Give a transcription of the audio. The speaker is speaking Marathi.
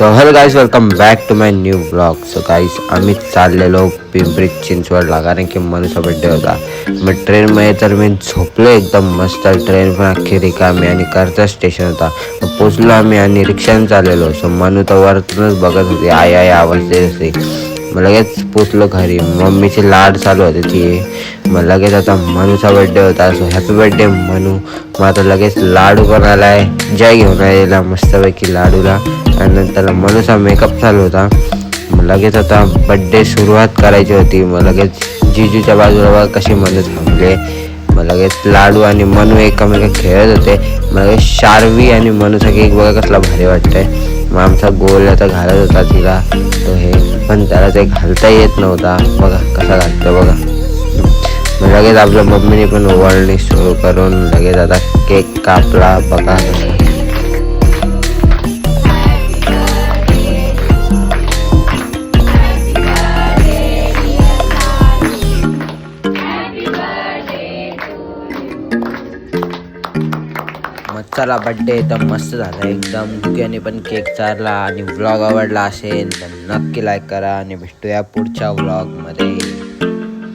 So hello guys, welcome back to my new blog. So guys, आम्ही चाललेलो पिंपरी चिंचवडला कारण की मनुचा बड्डे होता. मग ट्रेनमध्ये तर मी झोपलो एकदम मस्त. ट्रेन पण अख्खी रिकामी आणि कर्जत स्टेशन होता. मग पोचलो आम्ही आणि रिक्षाने चाललेलो. सो मनु तर वरतूनच बघत होती, आई आई आवाज देत होती. मग लगेच पोचलो घरी. मम्मीचे लाड चालू होते ती. मग लगेच आता मनुचा बड्डे होता. So happy birthday Manu. मग आता लगेच लाडू पण आलाय, जय घेऊन आलेला मस्तपैकी लाडूला. आणि नंतर मनुचा मेकअप चालू होता. मग लगेच आता बड्डे सुरुवात करायची होती. मग लगेच जिजूच्या बाजूला बघा कशी मनु थांबले. मग लगेच लाडू आणि मनु एकमेकात खेळत होते. मग लगेच शार्वी आणि मनुचा केक बघा कसला भारी वाटतंय. मग आमचा गोल आता घालत होता तिला तो हे, पण त्याला ते घालता येत नव्हता. बघा कसा घालतो बघा. मग लगेच आपल्या मम्मीने पण ओवाळणी सुरू करून लगेच आता केक कापला बघा. मग चला, बड्डे तर मस्त झाला एकदम. दुग्याने पण केक चारला आणि व्लॉग आवडला असेल तर नक्की लाईक करा आणि भेटूया पुढच्या व्लॉगमध्ये.